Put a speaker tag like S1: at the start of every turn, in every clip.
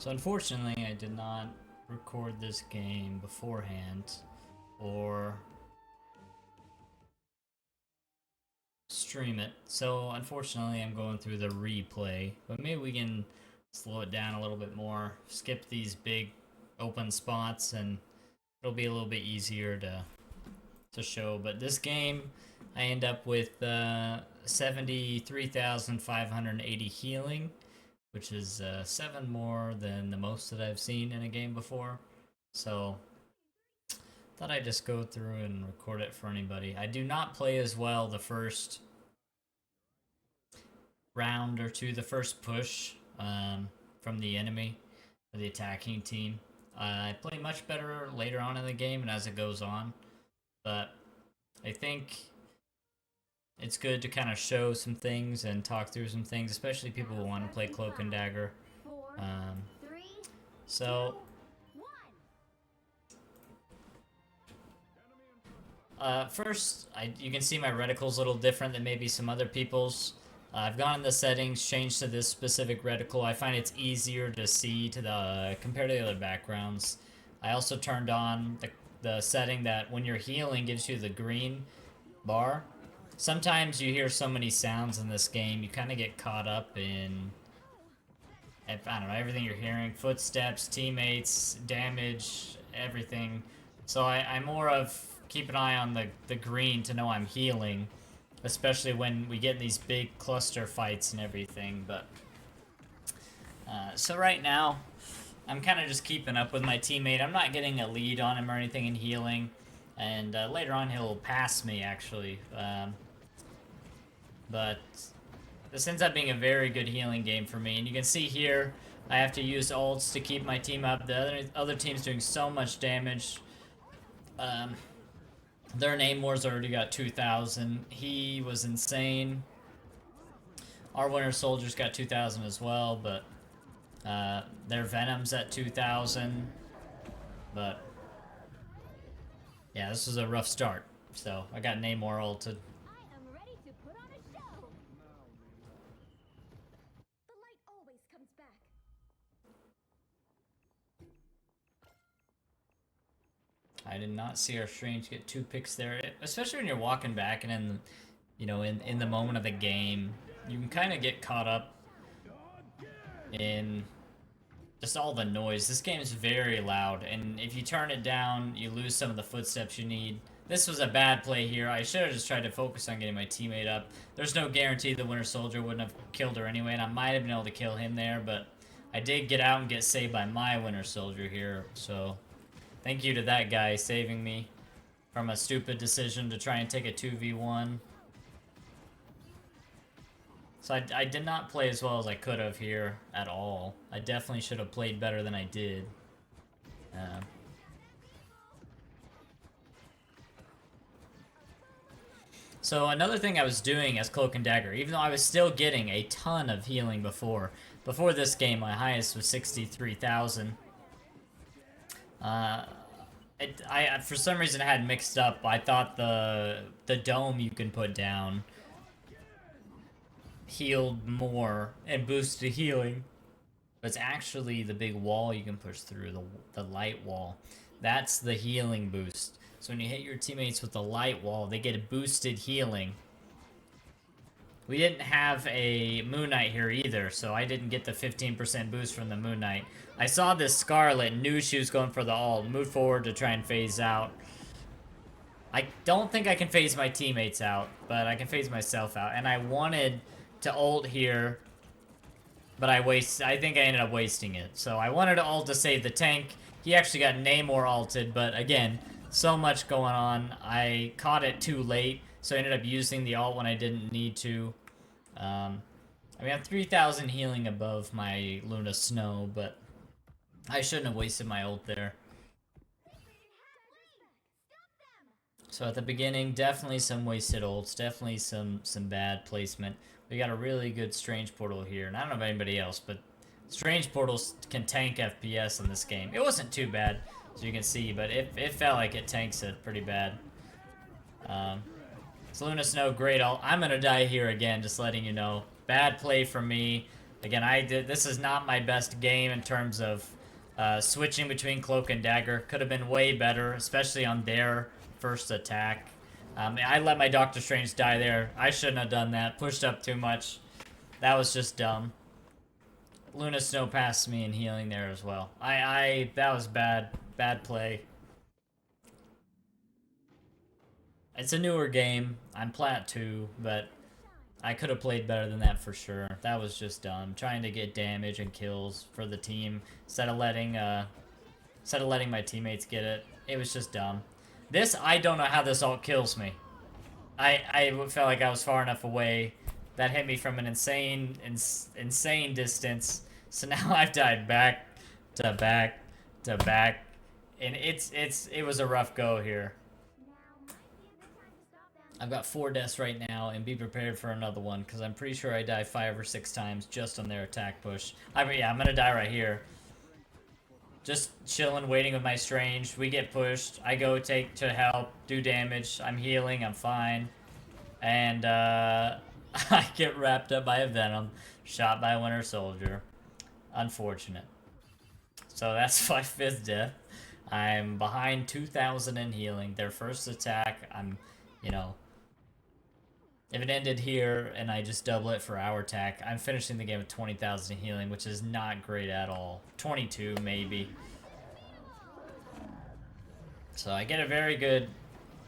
S1: So unfortunately, I did not record this game beforehand or stream it. So unfortunately, I'm going through the replay, but maybe we can slow it down a little bit more, skip these big open spots, and it'll be a little bit easier to show. But this game, I end up with 73,580 healing, which is 7 more than the most that I've seen in a game before. So, thought I'd just go through and record it for anybody. I do not play as well the first round or two, the first push from the enemy, or the attacking team. I play much better later on in the game and as it goes on, but I think it's good to kind of show some things and talk through some things, especially people who want to play Cloak and Dagger. So, first, you can see my reticle's a little different than maybe some other people's. I've gone in the settings, changed to this specific reticle. I find it's easier to see compared to the other backgrounds. I also turned on the setting that when you're healing gives you the green bar. Sometimes you hear so many sounds in this game, you kind of get caught up in, I don't know, everything you're hearing. Footsteps, teammates, damage, everything. So I more of keep an eye on the green to know I'm healing, especially when we get in these big cluster fights and everything. But so right now, I'm kind of just keeping up with my teammate. I'm not getting a lead on him or anything in healing, and later on he'll pass me actually. But this ends up being a very good healing game for me, and you can see here I have to use ults to keep my team up. The other team's doing so much damage. Their Namor's already got 2,000. He was insane. Our Winter Soldier's got 2,000 as well, but their Venom's at 2,000. But yeah, this was a rough start. So I got Namor ulted. I did not see our Strange get 2 picks there, especially when you're walking back and in the moment of the game, you can kind of get caught up in just all the noise. This game is very loud, and if you turn it down, you lose some of the footsteps you need. This was a bad play here. I should have just tried to focus on getting my teammate up. There's no guarantee the Winter Soldier wouldn't have killed her anyway, and I might have been able to kill him there, but I did get out and get saved by my Winter Soldier here, so thank you to that guy saving me from a stupid decision to try and take a 2v1. So I did not play as well as I could have here at all. I definitely should have played better than I did. So another thing I was doing as Cloak and Dagger, even though I was still getting a ton of healing before this game, my highest was 63,000. I for some reason I had mixed up. I thought the dome you can put down healed more and boosted healing, but it's actually the big wall you can push through, the light wall. That's the healing boost. So when you hit your teammates with the light wall, they get a boosted healing. We didn't have a Moon Knight here either, so I didn't get the 15% boost from the Moon Knight. I saw this Scarlet, knew she was going for the ult, moved forward to try and phase out. I don't think I can phase my teammates out, but I can phase myself out. And I wanted to ult here, but I think I ended up wasting it. So I wanted to ult to save the tank. He actually got Namor ulted, but again, so much going on. I caught it too late, so I ended up using the ult when I didn't need to. I mean, I'm 3,000 healing above my Luna Snow, but I shouldn't have wasted my ult there. So at the beginning, definitely some wasted ults, definitely some bad placement. We got a really good Strange Portal here, and I don't know about anybody else, but Strange Portals can tank FPS in this game. It wasn't too bad, as you can see, but it felt like it tanks it pretty bad. So Luna Snow, great ult. I'm gonna die here again, just letting you know. Bad play for me. Again, this is not my best game in terms of switching between Cloak and Dagger. Could have been way better, especially on their first attack. I let my Doctor Strange die there. I shouldn't have done that. Pushed up too much. That was just dumb. Luna Snow passed me in healing there as well. That was bad play. It's a newer game. I'm plat 2, but I could have played better than that for sure. That was just dumb. Trying to get damage and kills for the team instead of letting my teammates get it. It was just dumb. This, I don't know how this ult kills me. I felt like I was far enough away. That hit me from an insane distance. So now I've died back to back to back, and it was a rough go here. I've got 4 deaths right now, and be prepared for another one, because I'm pretty sure I die 5 or 6 times just on their attack push. Yeah, I'm gonna die right here. Just chilling, waiting with my Strange. We get pushed. I go take to help, do damage. I'm healing, I'm fine. And, I get wrapped up by a Venom, shot by a Winter Soldier. Unfortunate. So that's my 5th death. I'm behind 2,000 in healing. Their first attack, I'm, you know... If it ended here and I just double it for our attack, I'm finishing the game with 20,000 healing, which is not great at all. 22, maybe. So I get a very good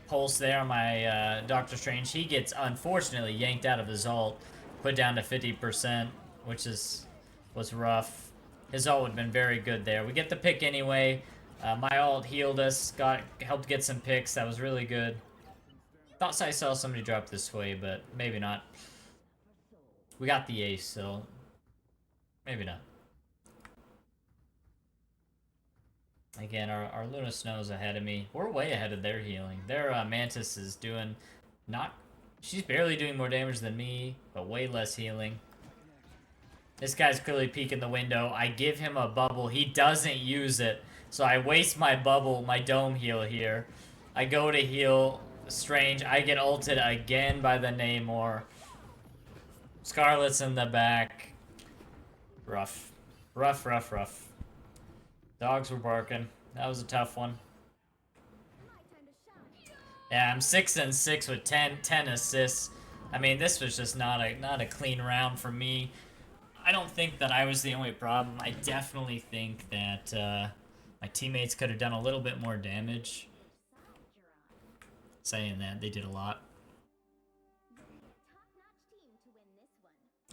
S1: pulse there on my Doctor Strange. He gets, unfortunately, yanked out of his ult, put down to 50%, which was rough. His ult would have been very good there. We get the pick anyway. My ult healed us, helped get some picks. That was really good. Thought I saw somebody drop this way, but maybe not. We got the ace, so maybe not. Again, our Luna Snow's ahead of me. We're way ahead of their healing. Their Mantis is doing she's barely doing more damage than me, but way less healing. This guy's clearly peeking the window. I give him a bubble. He doesn't use it, so I waste my bubble, my dome heal here. I go to heal Strange. I get ulted again by the Namor. Scarlet's in the back. Rough. Rough, rough, rough. Dogs were barking. That was a tough one. Yeah, I'm 6-6 with 10 assists. I mean, this was just not a clean round for me. I don't think that I was the only problem. I definitely think that my teammates could have done a little bit more damage. Saying that, they did a lot.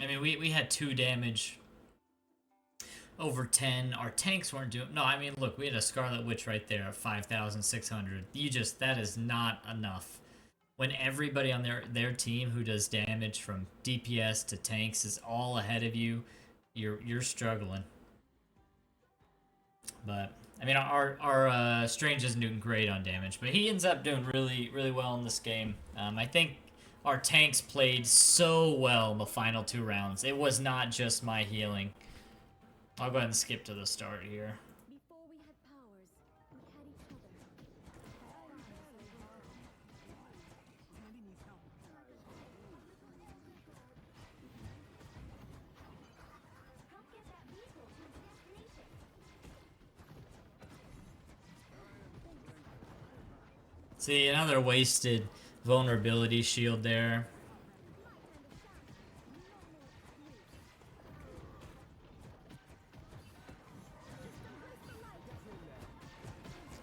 S1: I mean, we had 2 damage over 10. Our tanks weren't doing... No, I mean, look, we had a Scarlet Witch right there at 5,600. That is not enough. When everybody on their team who does damage from DPS to tanks is all ahead of you, you're struggling. But... I mean, our Strange isn't doing great on damage, but he ends up doing really, really well in this game. I think our tanks played so well in the final 2 rounds. It was not just my healing. I'll go ahead and skip to the start here.
S2: Before we had powers, we had each other.
S1: See, another wasted vulnerability shield there.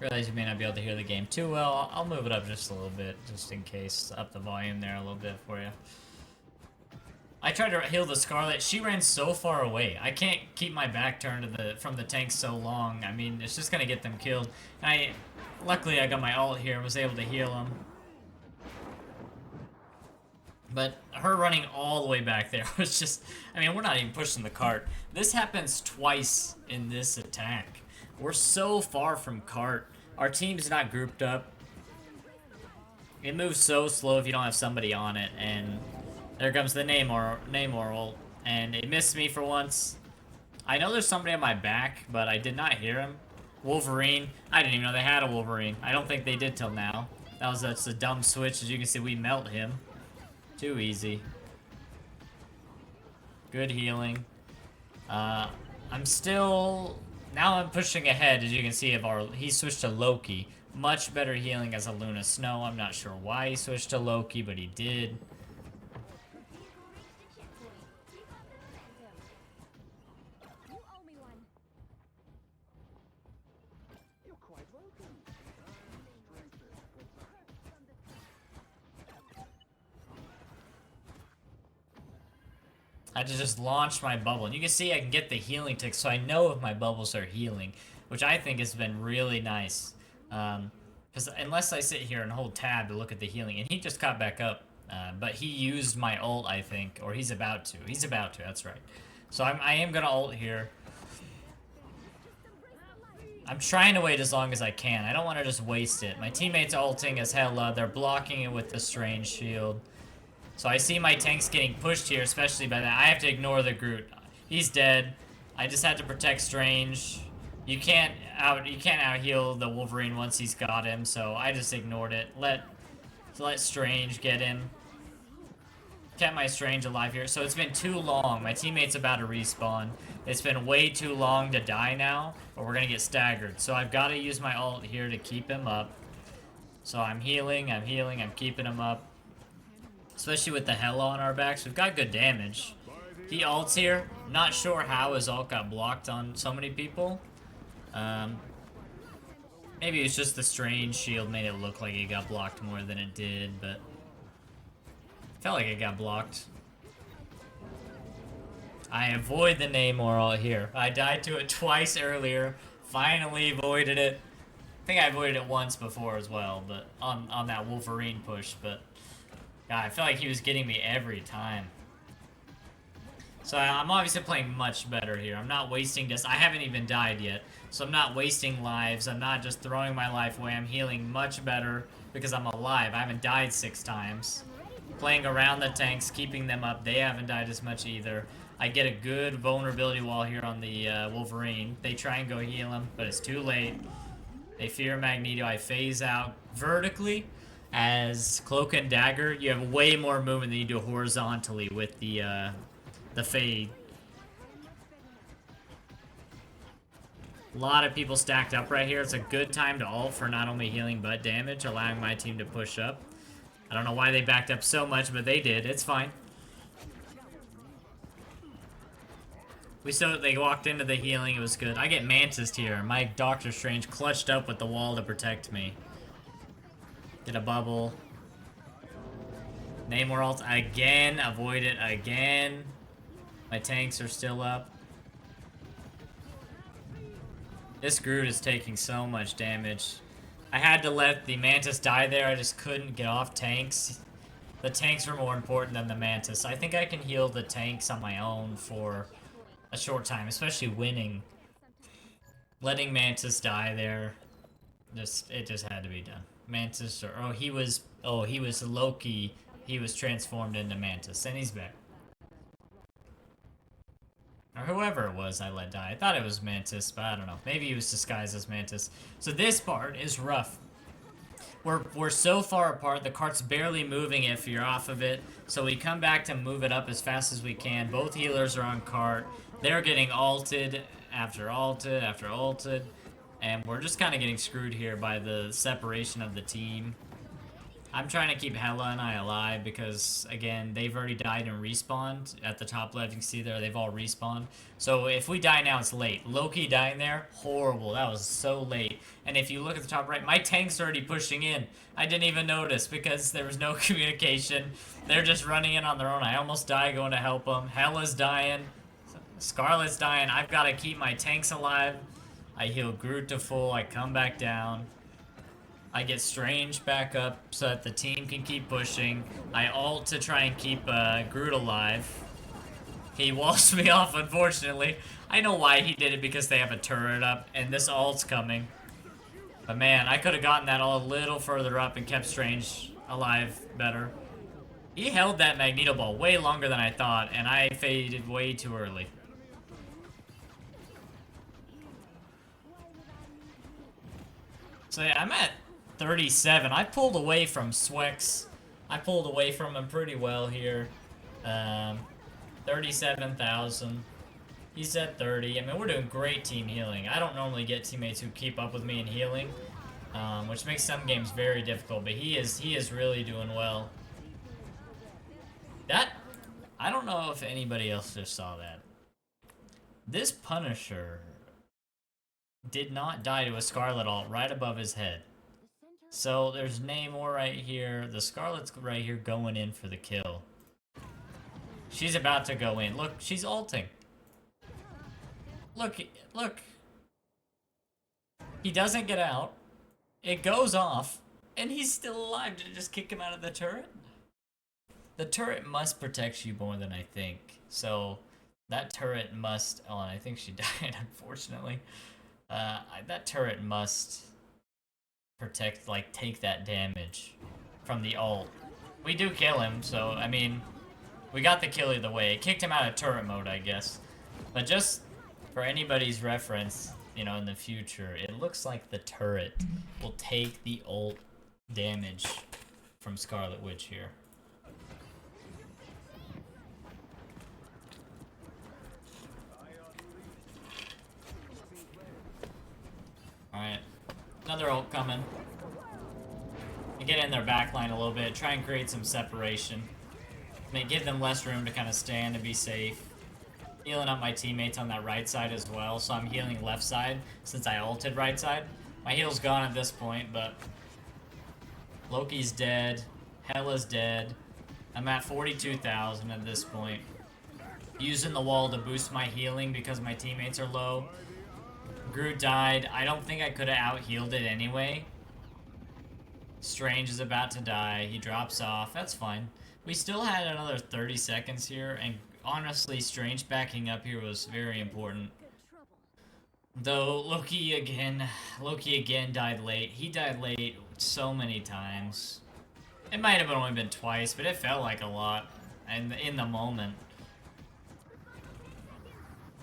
S1: Realize you may not be able to hear the game too well. I'll move it up just a little bit, just in case. Up the volume there a little bit for you. I tried to heal the Scarlet. She ran so far away. I can't keep my back turned to from the tank so long. I mean, it's just gonna get them killed. And luckily I got my ult here and was able to heal them. But her running all the way back there was just... I mean, we're not even pushing the cart. This happens twice in this attack. We're so far from cart. Our team's not grouped up. It moves so slow if you don't have somebody on it. And there comes the Namor ult. And it missed me for once. I know there's somebody on my back, but I did not hear him. Wolverine. I didn't even know they had a Wolverine. I don't think they did till now. That's a dumb switch. As you can see, we melt him. Too easy. Good healing. I'm still... Now I'm pushing ahead, as you can see, he switched to Loki. Much better healing as a Luna Snow. I'm not sure why he switched to Loki, but he did. I just launched my bubble. And you can see I can get the healing tick, so I know if my bubbles are healing, which I think has been really nice. Because unless I sit here and hold tab to look at the healing, and he just got back up, but he used my ult, I think, or he's about to. He's about to, that's right. So I am going to ult here. I'm trying to wait as long as I can. I don't want to just waste it. My teammates ulting as hella. They're blocking it with the strange shield. So I see my tanks getting pushed here, especially by that. I have to ignore the Groot. He's dead. I just had to protect Strange. You can't out heal the Wolverine once he's got him, so I just ignored it. Let Strange get him. Kept my Strange alive here. So it's been too long. My teammate's about to respawn. It's been way too long to die now, or we're gonna get staggered. So I've got to use my ult here to keep him up. So I'm healing, I'm keeping him up. Especially with the Hella on our backs. We've got good damage. He ults here. Not sure how his ult got blocked on so many people. Maybe it's just the strange shield made it look like it got blocked more than it did, but... felt like it got blocked. I avoid the Namor ult here. I died to it twice earlier. Finally avoided it. I think I avoided it once before as well, but on that Wolverine push, but... God, I feel like he was getting me every time. So I'm obviously playing much better here. I'm not wasting this. I haven't even died yet. So I'm not wasting lives. I'm not just throwing my life away. I'm healing much better because I'm alive. I haven't died 6 times. Playing around the tanks, keeping them up. They haven't died as much either. I get a good vulnerability wall here on the Wolverine. They try and go heal him, but it's too late. They fear Magneto. I phase out vertically. As Cloak and Dagger, you have way more movement than you do horizontally with the fade. A lot of people stacked up right here. It's a good time to ult for not only healing but damage, allowing my team to push up. I don't know why they backed up so much, but they did. It's fine. They walked into the healing. It was good. I get Mantis here. My Doctor Strange clutched up with the wall to protect me. Get a bubble. Namor ult again. Avoid it again. My tanks are still up. This Groot is taking so much damage. I had to let the Mantis die there. I just couldn't get off tanks. The tanks were more important than the Mantis. I think I can heal the tanks on my own for a short time, especially winning. Letting Mantis die there, it just had to be done. Mantis, or he was Loki. He was transformed into Mantis, and he's back. Or whoever it was I let die. I thought it was Mantis, but I don't know. Maybe he was disguised as Mantis. So this part is rough. We're so far apart, the cart's barely moving if you're off of it. So we come back to move it up as fast as we can. Both healers are on cart. They're getting ulted after ulted after ulted. And we're just kind of getting screwed here by the separation of the team. I'm trying to keep Hela and I alive because, again, they've already died and respawned. At the top left, you can see there, they've all respawned. So if we die now, it's late. Loki dying there, horrible. That was so late. And if you look at the top right, my tank's already pushing in. I didn't even notice because there was no communication. They're just running in on their own. I almost died going to help them. Hela's dying. Scarlet's dying. I've got to keep my tanks alive. I heal Groot to full. I come back down. I get Strange back up so that the team can keep pushing. I ult to try and keep Groot alive. He walls me off, unfortunately. I know why he did it, because they have a turret up, and this ult's coming. But man, I could have gotten that all a little further up and kept Strange alive better. He held that Magneto ball way longer than I thought, and I faded way too early. So yeah, I'm at 37. I pulled away from Swex. I pulled away from him pretty well here. 37,000. He's at 30. I mean, we're doing great team healing. I don't normally get teammates who keep up with me in healing, which makes some games very difficult, but he is really doing well. That, I don't know if anybody else just saw that. This Punisher did not die to a Scarlet ult right above his head. So there's Namor right here. The Scarlet's right here going in for the kill. She's about to go in. Look, she's ulting. Look, look. He doesn't get out. It goes off. And he's still alive. Did it just kick him out of the turret? The turret must protect you more than I think. So that turret must... Oh, and I think she died, unfortunately. That turret must protect, like, take that damage from the ult. We do kill him, so, I mean, we got the kill either way. It kicked him out of turret mode, I guess. But just for anybody's reference, you know, in the future, it looks like the turret will take the ult damage from Scarlet Witch here. Alright, another ult coming. And get in their backline a little bit, try and create some separation. I mean, give them less room to kind of stand and be safe. Healing up my teammates on that right side as well, so I'm healing left side since I ulted right side. My heal's gone at this point, but Loki's dead, Hela's dead. I'm at 42,000 at this point. Using the wall to boost my healing because my teammates are low. Groot died. I don't think I could have out-healed it anyway. Strange is about to die. He drops off. That's fine. We still had another 30 seconds here, and honestly, Strange backing up here was very important. Though Loki again died late. He died late so many times. It might have only been twice, but it felt like a lot and in the moment.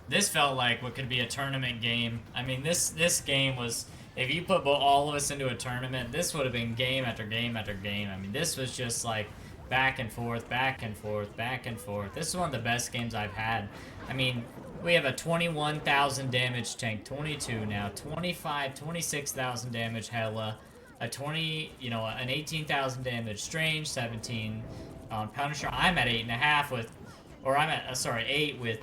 S1: This felt like what could be a tournament game. I mean, this game was, if you put all of us into a tournament, this would have been game after game after game. I mean, this was just like back and forth, back and forth, back and forth. This is one of the best games I've had. I mean, we have a 21,000 damage tank, 22 now, 25, 26,000 damage Hela, a 20, you know, an 18,000 damage Strange, 17 on Punisher. I'm at 8.5 with, or I'm at, 8 with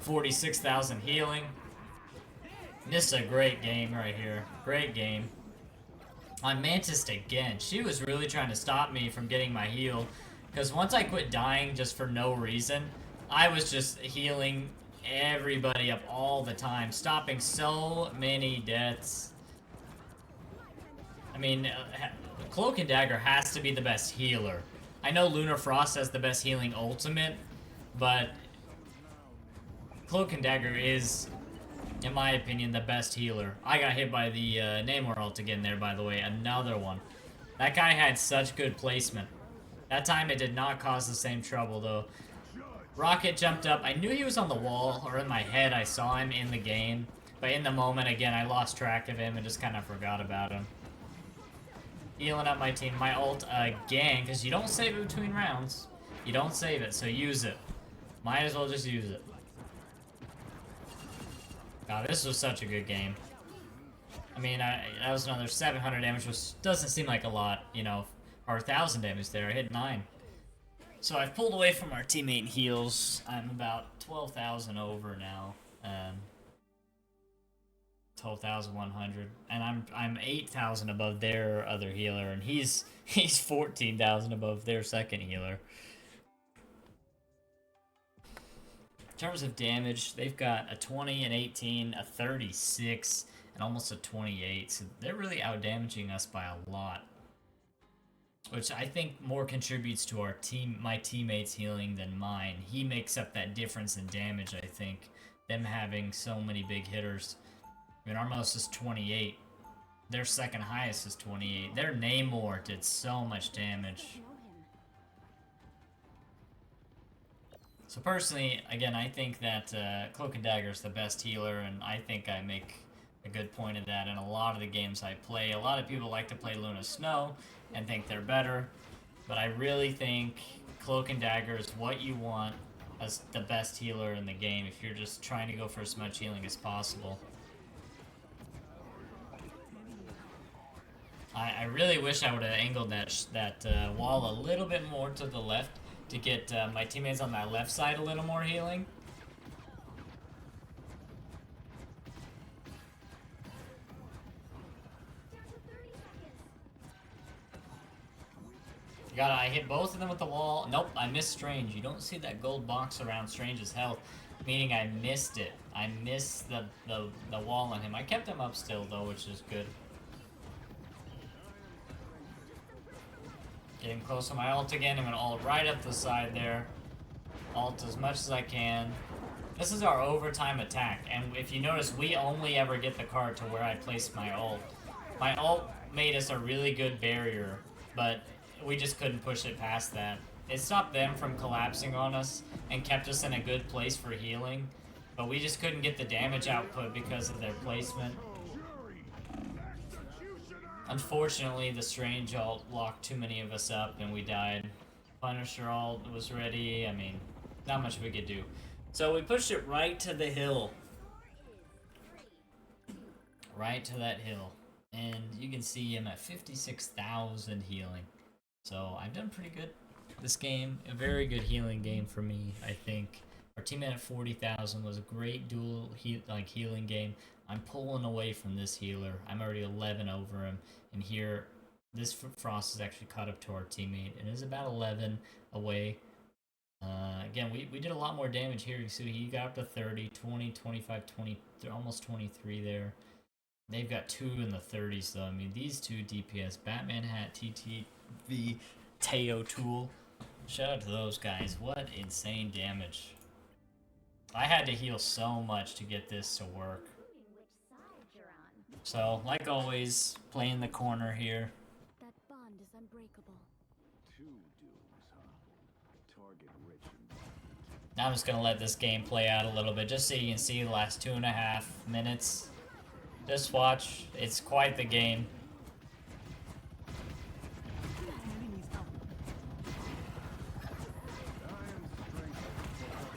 S1: 46,000 healing. This is a great game right here. Great game. On Mantis again, she was really trying to stop me from getting my heal. Because once I quit dying just for no reason, I was just healing everybody up all the time. Stopping so many deaths. I mean, Cloak and Dagger has to be the best healer. I know Lunar Frost has the best healing ultimate, but Cloak and Dagger is, in my opinion, the best healer. I got hit by the Namor ult again there, by the way. Another one. That guy had such good placement. That time it did not cause the same trouble, though. Rocket jumped up. I knew he was on the wall, or in my head I saw him in the game. But in the moment, again, I lost track of him and just kind of forgot about him. Healing up my team. My ult again, because you don't save it between rounds. You don't save it, so use it. Might as well just use it. God, this was such a good game. I mean, that was another 700 damage, which doesn't seem like a lot, you know, or 1,000 damage there. I hit 9. So I've pulled away from our teammate heals. I'm about 12,000 over now. 12,100, and I'm 8,000 above their other healer, and he's 14,000 above their second healer. In terms of damage, they've got a 20, an 18, a 36, and almost a 28. So they're really out-damaging us by a lot, which I think more contributes to our my teammates healing than mine. He makes up that difference in damage, I think. Them having so many big hitters. I mean, our most is 28. Their second highest is 28. Their Namor did so much damage. So personally, again, I think that Cloak and Dagger is the best healer, and I think I make a good point of that in a lot of the games I play. A lot of people like to play Luna Snow and think they're better, but I really think Cloak and Dagger is what you want as the best healer in the game if you're just trying to go for as much healing as possible. I really wish I would have angled that wall a little bit more to the left to get my teammates on that left side a little more healing. I hit both of them with the wall. Nope, I missed Strange. You don't see that gold box around Strange's health, meaning I missed it. I missed the wall on him. I kept him up still though, which is good. Getting close to my ult again. I'm gonna ult right up the side there. Ult as much as I can. This is our overtime attack, and if you notice, we only ever get the card to where I place my ult. My ult made us a really good barrier, but we just couldn't push it past that. It stopped them from collapsing on us and kept us in a good place for healing, but we just couldn't get the damage output because of their placement. Unfortunately, the Strange ult locked too many of us up and we died. Punisher ult was ready. I mean, not much we could do. So we pushed it right to the hill. Right to that hill. And you can see I'm at 56,000 healing. So I've done pretty good this game. A very good healing game for me, I think. Our teammate at 40,000 was a great dual healing game. I'm pulling away from this healer. I'm already 11 over him. And here, this Frost is actually caught up to our teammate and is about 11 away. Again, we did a lot more damage here. So he got up to 30, 20, 25, 20, almost 23 there. They've got 2 in the 30s though. I mean, these two DPS, Batman Hat, TTV, Teo Tool. Shout out to those guys. What insane damage. I had to heal so much to get this to work. So, like always, playing the corner here.
S2: That bond is unbreakable.
S1: Now I'm just gonna let this game play out a little bit, just so you can see the last 2.5 minutes. Just watch. It's quite the game.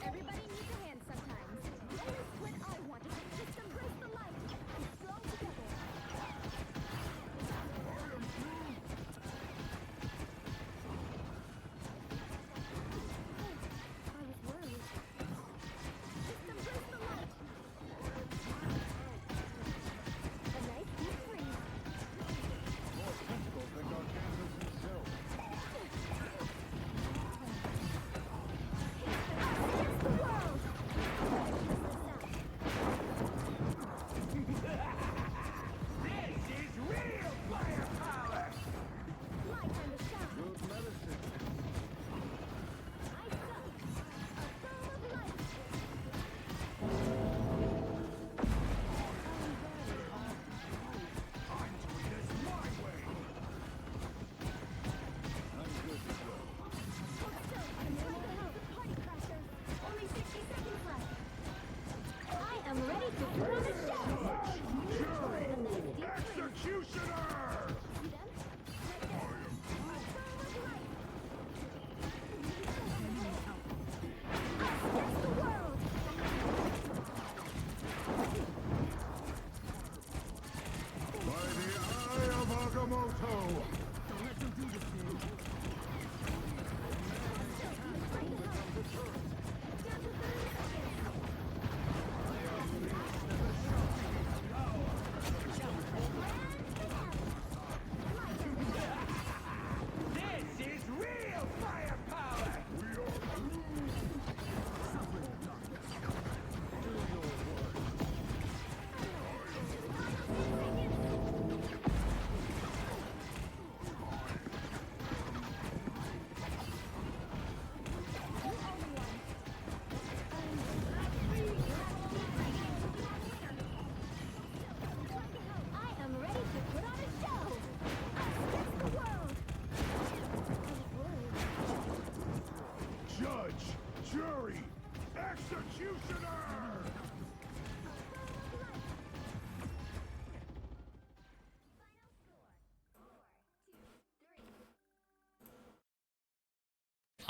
S2: Everybody needs a hand sometimes. This is what I want. Just embrace the light. Flow together. I was worried. Just embrace the light. A nice deep freeze.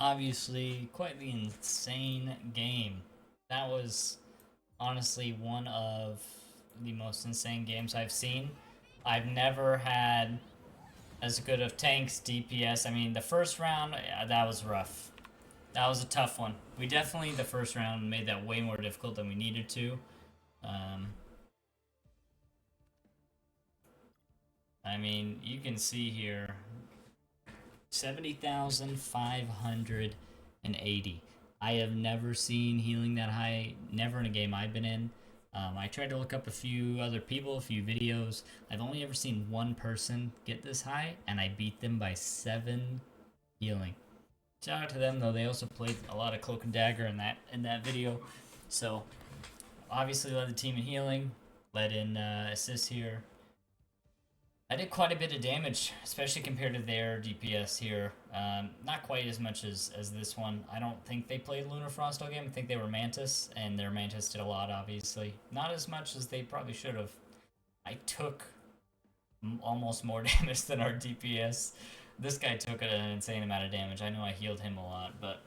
S1: obviously quite the insane game. That was honestly one of the most insane games I've seen. I've never had as good of tanks, DPS. I mean, the first round, that was rough. That was a tough one. We definitely, the first round, made that way more difficult than we needed to. I mean, you can see here, 70,580. I have never seen healing that high, never in a game I've been in. I tried to look up a few other people, a few videos. I've only ever seen one person get this high, and I beat them by 7 healing. Shout out to them, though. They also played a lot of Cloak and Dagger in that video. So, obviously led the team in healing, led in assists here. I did quite a bit of damage, especially compared to their DPS here. Not quite as much as this one. I don't think they played Lunar Frost all game. I think they were Mantis, and their Mantis did a lot, obviously. Not as much as they probably should have. I took almost more damage than our DPS. This guy took an insane amount of damage. I know I healed him a lot, but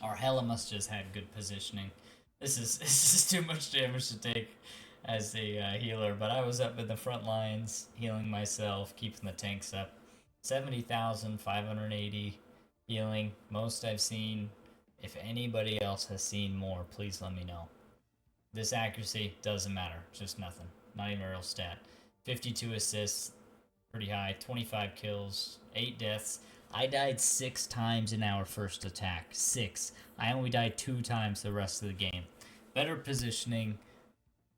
S1: our Hela must just had good positioning. This is too much damage to take as a healer, but I was up in the front lines, healing myself, keeping the tanks up. 70,580 healing, most I've seen. If anybody else has seen more, please let me know. This accuracy doesn't matter, just nothing. Not even a real stat. 52 assists, pretty high. 25 kills, 8 deaths. I died 6 times in our first attack. 6. I only died 2 times the rest of the game. Better positioning.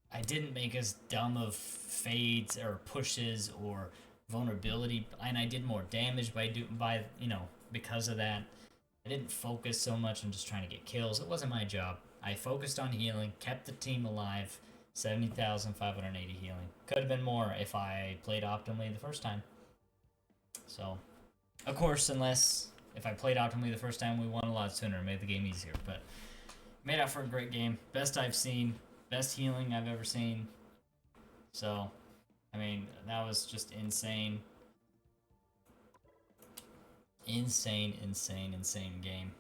S1: I didn't make as dumb of fades or pushes or vulnerability, and I did more damage because of that. I didn't focus so much on just trying to get kills. It wasn't my job. I focused on healing, kept the team alive. 70,580 healing. Could have been more if I played optimally the first time. So, of course, unless if I played optimally the first time, we won a lot sooner, made the game easier. But made out for a great game. Best I've seen. Best healing I've ever seen. So, I mean, that was just insane. Insane game.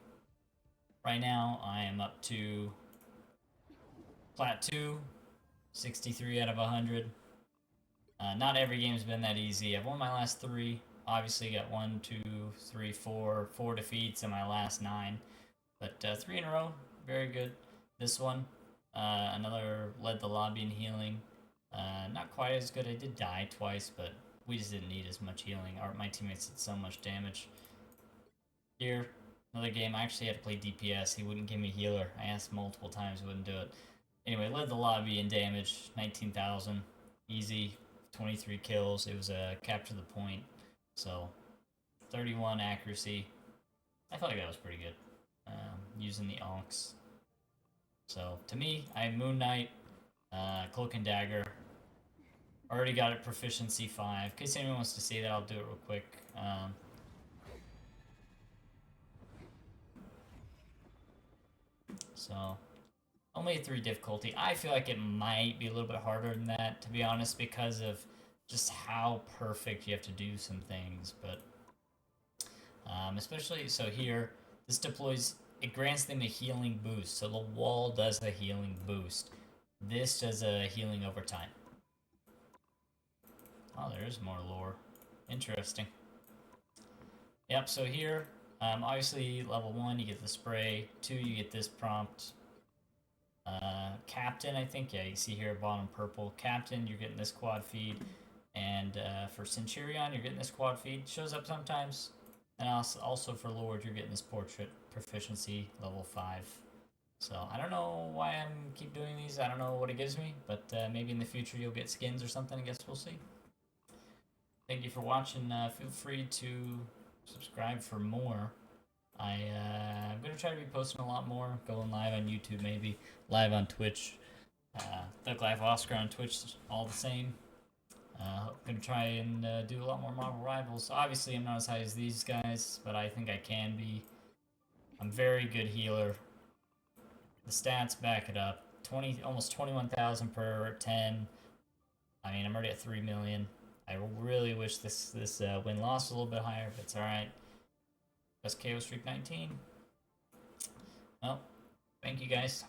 S1: Right now, I am up to Plat 2, 63 out of 100. Not every game's been that easy. I've won my last 3. Obviously, got 1, 2, 3, 4 defeats in my last 9. But 3 in a row, very good. This one, another led the lobby in healing. Not quite as good. I did die twice, but we just didn't need as much healing. My teammates did so much damage. Here, another game. I actually had to play DPS. He wouldn't give me healer. I asked multiple times, wouldn't do it. Anyway, led the lobby in damage. 19,000. Easy. 23 kills. It was a capture the point. So, 31 accuracy. I felt like that was pretty good. Using the onks. So, to me, I'm Moon Knight, Cloak and Dagger. Already got it proficiency 5. In case anyone wants to see that, I'll do it real quick. So, only a 3 difficulty. I feel like it might be a little bit harder than that, to be honest, because of just how perfect you have to do some things. But, especially, so here, this deploys, it grants them a healing boost. So the wall does a healing boost. This does a healing over time. Oh, there is more lore. Interesting. Yep, so here, obviously level 1 you get the spray, 2 you get this prompt. Captain, I think, yeah, you see here bottom purple. Captain, you're getting this quad feed. And for Centurion, you're getting this quad feed. Shows up sometimes. And also for Lord, you're getting this portrait proficiency level 5. So I don't know why I'm keep doing these. I don't know what it gives me, but maybe in the future you'll get skins or something. I guess we'll see. Thank you for watching. Feel free to subscribe for more. I'm gonna try to be posting a lot more. Going live on YouTube, maybe live on Twitch. ThugLyfeOscar on Twitch, all the same. Gonna try and do a lot more Marvel Rivals. Obviously, I'm not as high as these guys, but I think I can be. I'm very good healer. The stats back it up. Almost 21,000 per 10. I mean, I'm already at 3 million. I really wish this win-loss was a little bit higher, but it's alright. Best KO streak 19. Well, thank you guys.